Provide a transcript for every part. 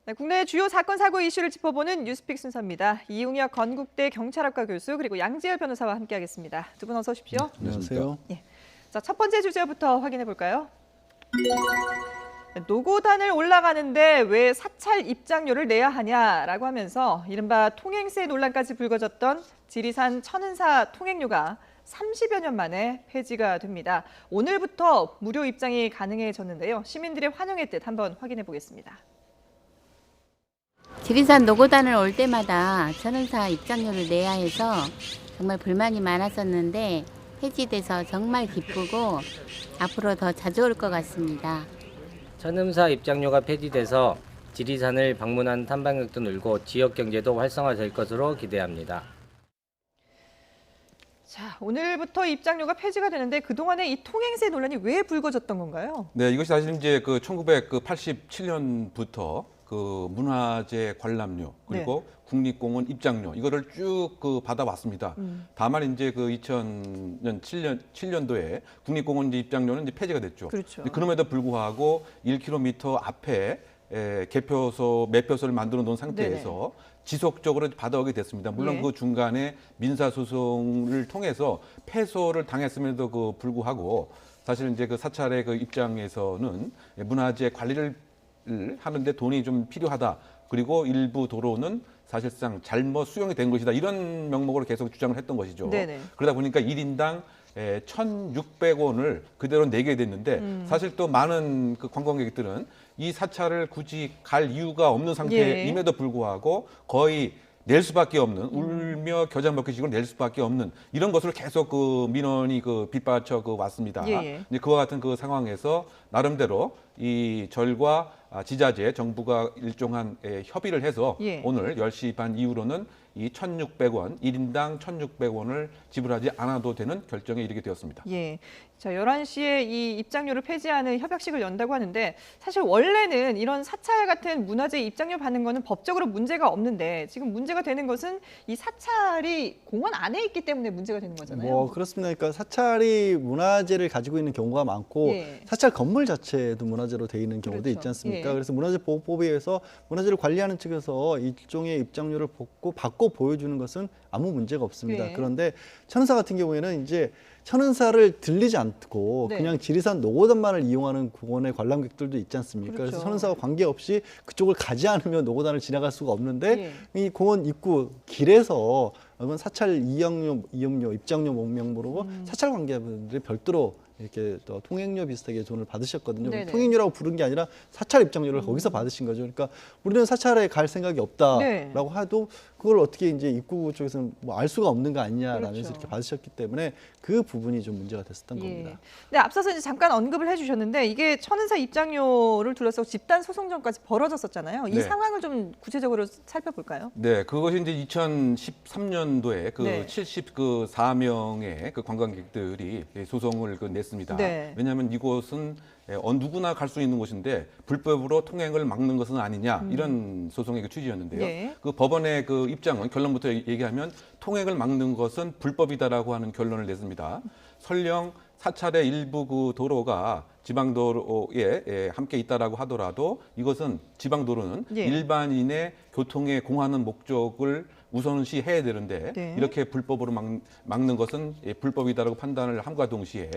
네, 국내 주요 사건, 사고 이슈를 짚어보는 뉴스픽 순서입니다. 이웅혁 건국대 경찰학과 교수 그리고 양지열 변호사와 함께하겠습니다. 두 분 어서 오십시오. 안녕하세요. 예. 자, 첫 번째 주제부터 확인해 볼까요? 노고단을 올라가는데 왜 사찰 입장료를 내야 하냐라고 하면서 이른바 통행세 논란까지 불거졌던 지리산 천은사 통행료가 30여 년 만에 폐지가 됩니다. 오늘부터 무료 입장이 가능해졌는데요. 시민들의 환영의 뜻 한번 확인해 보겠습니다. 지리산 노고단을 올 때마다 천은사 입장료를 내야 해서 정말 불만이 많았었는데 폐지돼서 정말 기쁘고 앞으로 더 자주 올 것 같습니다. 천음사 입장료가 폐지돼서 지리산을 방문한 탐방객도 늘고 지역 경제도 활성화될 것으로 기대합니다. 자, 오늘부터 입장료가 폐지가 되는데 그동안에 이 통행세 논란이 왜 불거졌던 건가요? 네, 이것이 사실 이제 그 1987년부터 그 문화재 관람료 그리고 국립공원 입장료 이거를 쭉 그 받아왔습니다. 다만 이제 그 2000년 7년도에 국립공원 이제 입장료는 이제 폐지가 됐죠. 그렇죠. 그럼에도 불구하고 1km 앞에 개표소, 매표소를 만들어 놓은 상태에서 지속적으로 받아오게 됐습니다. 물론 그 중간에 민사소송을 통해서 패소를 당했음에도 그 불구하고 사실 이제 그 사찰의 그 입장에서는 문화재 관리를 하는데 돈이 좀 필요하다. 그리고 일부 도로는 사실상 잘못 수용이 된 것이다. 이런 명목으로 계속 주장을 했던 것이죠. 네네. 그러다 보니까 1인당 1,600원을 그대로 내게 됐는데 사실 또 많은 그 관광객들은 이 사찰을 굳이 갈 이유가 없는 상태임에도 불구하고 거의 낼 수밖에 없는 울며 겨자 먹기식으로 낼 수밖에 없는 이런 것을 계속 그 민원이 그 빗받쳐 그 왔습니다. 이제 그와 같은 그 상황에서 나름대로 이 절과 지자체 정부가 일종한 협의를 해서 오늘 10시 반 이후로는 이 1,600원, 1인당 1,600원을 지불하지 않아도 되는 결정에 이르게 되었습니다. 예. 자, 11시에 이 입장료를 폐지하는 협약식을 연다고 하는데 사실 원래는 이런 사찰 같은 문화재 입장료 받는 거는 법적으로 문제가 없는데 지금 문제가 되는 것은 이 사찰이 공원 안에 있기 때문에 문제가 되는 거잖아요. 그렇습니다. 그러니까 사찰이 문화재를 가지고 있는 경우가 많고 사찰 건물 자체도 문화재로 돼 있는 경우도 있지 않습니까? 그래서 문화재보호법에 의해서 문화재를 관리하는 측에서 일종의 입장료를 받고 보여주는 것은 아무 문제가 없습니다. 그런데 천은사 같은 경우에는 이제 천은사를 들리지 않고 그냥 지리산 노고단만을 이용하는 공원의 관람객들도 있지 않습니까? 그래서 천은사와 관계없이 그쪽을 가지 않으면 노고단을 지나갈 수가 없는데 이 공원 입구 길에서 사찰 이용료, 입장료 명목으로 사찰 관계자분들이 별도로 이렇게 또 통행료 비슷하게 돈을 받으셨거든요. 통행료라고 부른 게 아니라 사찰 입장료를 거기서 받으신 거죠. 그러니까 우리는 사찰에 갈 생각이 없다라고 해도 그걸 어떻게 이제 입구 쪽에서는 뭐 알 수가 없는 거 아니냐라면서 이렇게 받으셨기 때문에 그 부분이 좀 문제가 됐었던 겁니다. 네, 앞서서 이제 잠깐 언급을 해주셨는데 이게 천은사 입장료를 둘러싸고 집단 소송전까지 벌어졌었잖아요. 이 상황을 좀 구체적으로 살펴볼까요? 네, 그것이 이제 2013년도에 그 74명의 그 관광객들이 소송을 냈습니다. 왜냐하면 이곳은 누구나 갈 수 있는 곳인데 불법으로 통행을 막는 것은 아니냐 이런 소송의 그 취지였는데요. 그 법원의 그 입장은 결론부터 얘기하면 통행을 막는 것은 불법이다라고 하는 결론을 냈습니다. 설령 사찰의 일부 그 도로가 지방도로에 함께 있다라고 하더라도 이것은 지방도로는 일반인의 교통에 공하는 목적을 우선시해야 되는데 이렇게 불법으로 막는 것은 불법이다라고 판단을 함과 동시에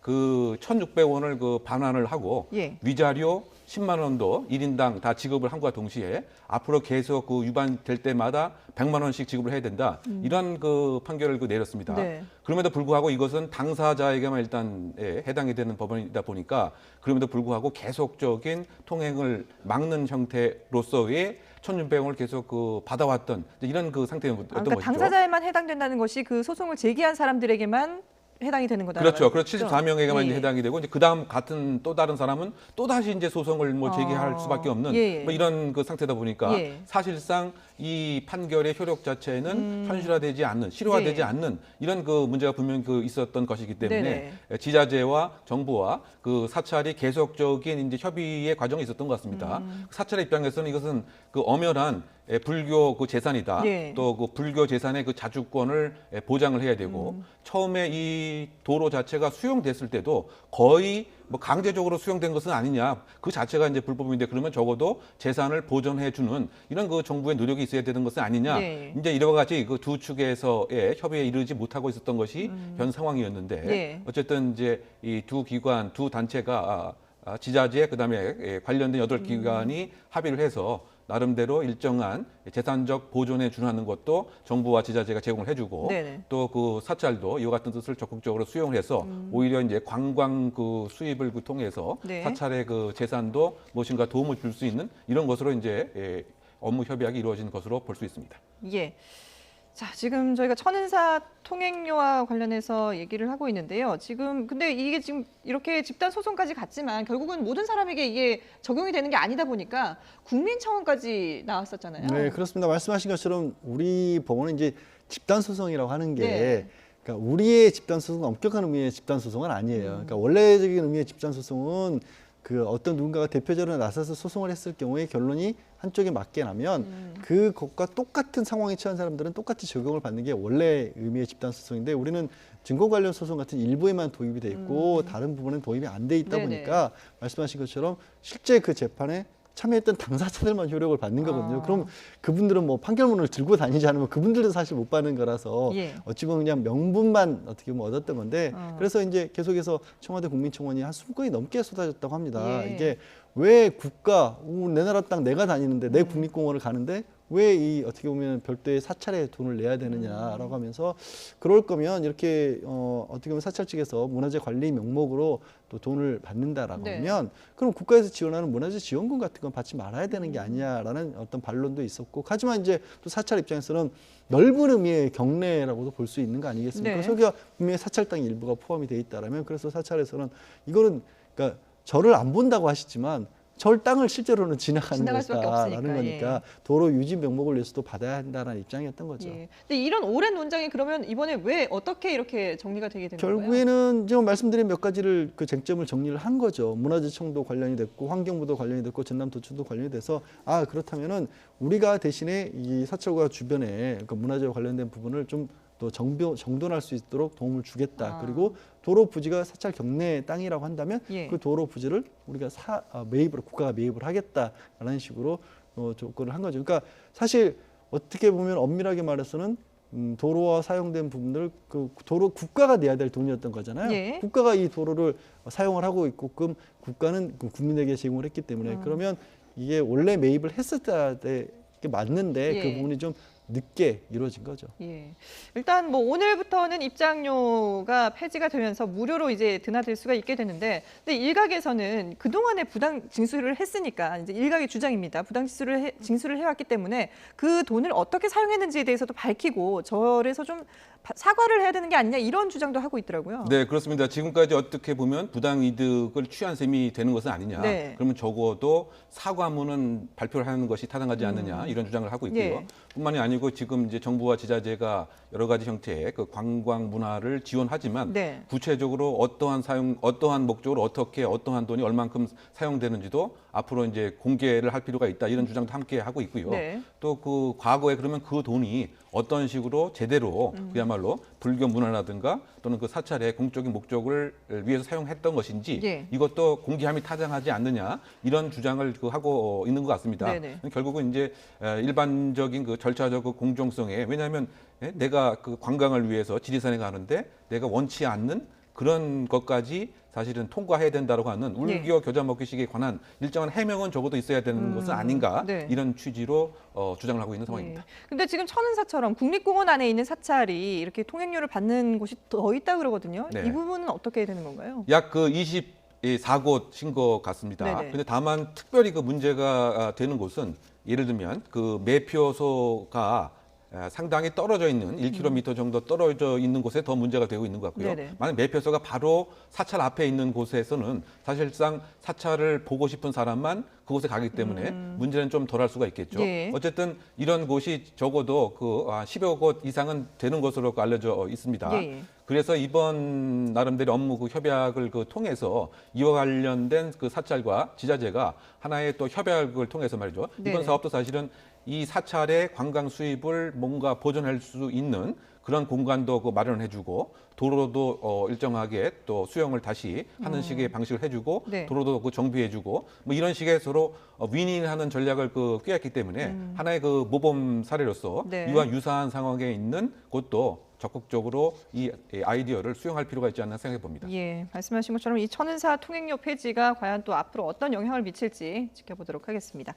그 1,600원을 그 반환을 하고 위자료 10만 원도 1인당 다 지급을 함과 동시에 앞으로 계속 그 위반될 때마다 100만 원씩 지급을 해야 된다. 이런 그 판결을 그 내렸습니다. 그럼에도 불구하고 이것은 당사자에게만 일단 해당이 되는 법원이다 보니까 그럼에도 불구하고 계속적인 통행을 막는 형태로서의 1,600원을 계속 그 받아왔던 이런 그 상태였던 그러니까 것이죠. 당사자에만 해당된다는 것이 그 소송을 제기한 사람들에게만 해당이 되는 거다. 그렇죠. 74명에게만 이제 해당이 되고 이제 그다음 같은 또 다른 사람은 또 다시 이제 소송을 뭐 제기할 수밖에 없는 뭐 이런 그 상태다 보니까 사실상 이 판결의 효력 자체는 현실화되지 않는, 실효화되지 않는 이런 그 문제가 분명히 그 있었던 것이기 때문에 지자체와 정부와 그 사찰이 계속적인 이제 협의의 과정이 있었던 것 같습니다. 사찰의 입장에서는 이것은 그 엄연한 불교 그 재산이다. 예. 또 그 불교 재산의 그 자주권을 보장을 해야 되고 처음에 이 도로 자체가 수용됐을 때도 거의 뭐 강제적으로 수용된 것은 아니냐. 그 자체가 이제 불법인데 그러면 적어도 재산을 보존해 주는 이런 그 정부의 노력이 있어야 되는 것은 아니냐. 예. 이제 이와 같이 그 두 측에서의 협의에 이르지 못하고 있었던 것이 현 상황이었는데 예. 어쨌든 이제 이 두 기관, 두 단체가 지자체 그다음에 관련된 8기관이 합의를 해서 나름대로 일정한 재산적 보존에 준하는 것도 정부와 지자체가 제공을 해주고 또 그 사찰도 이와 같은 뜻을 적극적으로 수용을 해서 오히려 이제 관광 그 수입을 그 통해서 사찰의 그 재산도 무엇인가 도움을 줄 수 있는 이런 것으로 이제 업무 협약이 이루어진 것으로 볼 수 있습니다. 예. 자, 지금 저희가 천은사 통행료와 관련해서 얘기를 하고 있는데요. 지금 근데 이게 지금 이렇게 집단 소송까지 갔지만 결국은 모든 사람에게 이게 적용이 되는 게 아니다 보니까 국민청원까지 나왔었잖아요. 네, 그렇습니다. 말씀하신 것처럼 우리 법원은 이제 집단 소송이라고 하는 게 그러니까 우리의 집단 소송은 엄격한 의미의 집단 소송은 아니에요. 그러니까 원래적인 의미의 집단 소송은 그 어떤 누군가가 대표적으로 나서서 소송을 했을 경우에 결론이 한쪽에 맞게 나면 그것과 똑같은 상황에 처한 사람들은 똑같이 적용을 받는 게 원래 의미의 집단 소송인데 우리는 증거 관련 소송 같은 일부에만 도입이 돼 있고 다른 부분은 도입이 안 돼 있다 보니까 말씀하신 것처럼 실제 그 재판에 참여했던 당사자들만 효력을 받는 거거든요. 그럼 그분들은 뭐 판결문을 들고 다니지 않으면 그분들도 사실 못 받는 거라서 어찌 보면 그냥 명분만 어떻게 보면 얻었던 건데 그래서 이제 계속해서 청와대 국민청원이 한 20건이 넘게 쏟아졌다고 합니다. 이게 왜 국가, 내 나라 땅 내가 다니는데 내 국립공원을 가는데 왜 이 어떻게 보면 별도의 사찰에 돈을 내야 되느냐라고 하면서 그럴 거면 이렇게 어떻게 보면 사찰 측에서 문화재 관리 명목으로 또 돈을 받는다라고 하면 그럼 국가에서 지원하는 문화재 지원금 같은 건 받지 말아야 되는 게 아니냐라는 어떤 반론도 있었고 하지만 이제 또 사찰 입장에서는 넓은 의미의 경례라고도 볼 수 있는 거 아니겠습니까? 그래서 여기가 분명히 사찰 땅 일부가 포함이 돼 있다라면 그래서 사찰에서는 이거는 그러니까 절을 안 본다고 하시지만 절 땅을 실제로는 지나가는 것이다라는 거니까 도로 유지 명목을 위해서도 받아야 한다는 입장이었던 거죠. 근데 이런 오랜 논쟁이 그러면 이번에 왜 어떻게 이렇게 정리가 되게 된 건가요? 결국에는 지금 말씀드린 몇 가지를 그 쟁점을 정리를 한 거죠. 문화재청도 관련이 됐고 환경부도 관련이 됐고 전남도청도 관련이 돼서 그렇다면은 우리가 대신에 이 사찰과 주변에 그 문화재와 관련된 부분을 좀 또 정돈할 수 있도록 도움을 주겠다. 그리고 도로 부지가 사찰 경내 땅이라고 한다면 그 도로 부지를 우리가 매입을 국가가 매입을 하겠다라는 식으로 조건을 한 거죠. 그러니까 사실 어떻게 보면 엄밀하게 말해서는 도로와 사용된 부분들 그 도로 국가가 내야 될 돈이었던 거잖아요. 국가가 이 도로를 사용을 하고 있고 그럼 국가는 국민에게 제공을 했기 때문에 그러면 이게 원래 매입을 했을 때 맞는데 그 부분이 좀 늦게 이루어진 거죠. 일단 뭐 오늘부터는 입장료가 폐지가 되면서 무료로 이제 드나들 수가 있게 되는데, 근데 일각에서는 그동안에 부당 징수를 했으니까 이제 일각의 주장입니다. 부당 징수를 해왔기 때문에 그 돈을 어떻게 사용했는지에 대해서도 밝히고 절에서 좀 사과를 해야 되는 게 아니냐 이런 주장도 하고 있더라고요. 네, 그렇습니다. 지금까지 어떻게 보면 부당 이득을 취한 셈이 되는 것은 아니냐. 그러면 적어도 사과문은 발표를 하는 것이 타당하지 않느냐 이런 주장을 하고 있고요. 뿐만이 아니고 지금 이제 정부와 지자체가 여러 가지 형태의 그 관광 문화를 지원하지만 구체적으로 어떠한 목적으로 어떠한 돈이 얼만큼 사용되는지도 앞으로 이제 공개를 할 필요가 있다 이런 주장도 함께 하고 있고요. 또 그 과거에 그러면 그 돈이 어떤 식으로 제대로 그야말로 불교 문화라든가 또는 그 사찰의 공적인 목적을 위해서 사용했던 것인지 이것도 공개함이 타당하지 않느냐 이런 주장을 하고 있는 것 같습니다. 결국은 이제 일반적인 그 절차적 그 공정성에 왜냐하면 내가 그 관광을 위해서 지리산에 가는데 내가 원치 않는 그런 것까지 사실은 통과해야 된다고 하는 울교 겨자 먹기식에 관한 일정한 해명은 적어도 있어야 되는 것은 아닌가 이런 취지로 주장을 하고 있는 상황입니다. 근데 지금 천은사처럼 국립공원 안에 있는 사찰이 이렇게 통행료를 받는 곳이 더 있다 그러거든요. 이 부분은 어떻게 되는 건가요? 약 그 24곳인 것 같습니다. 근데 다만 특별히 그 문제가 되는 곳은 예를 들면 그 매표소가 상당히 떨어져 있는 1km 정도 떨어져 있는 곳에 더 문제가 되고 있는 것 같고요. 만약 매표소가 바로 사찰 앞에 있는 곳에서는 사실상 사찰을 보고 싶은 사람만 그곳에 가기 때문에 문제는 좀 덜할 수가 있겠죠. 예. 어쨌든 이런 곳이 적어도 그 10여 곳 이상은 되는 것으로 알려져 있습니다. 예. 그래서 이번 나름대로 업무 그 협약을 통해서 이와 관련된 그 사찰과 지자체가 하나의 또 협약을 통해서 말이죠. 네. 이번 사업도 사실은 이 사찰의 관광 수입을 뭔가 보존할 수 있는 그런 공간도 마련해주고 도로도 일정하게 또 수용을 다시 하는 식의 방식을 해주고 네. 도로도 정비해주고 뭐 이런 식의 서로 윈윈하는 전략을 꾀했기 때문에 하나의 그 모범 사례로서 네. 이와 유사한 상황에 있는 곳도 적극적으로 이 아이디어를 수용할 필요가 있지 않나 생각해 봅니다. 예, 말씀하신 것처럼 이 천은사 통행료 폐지가 과연 또 앞으로 어떤 영향을 미칠지 지켜보도록 하겠습니다.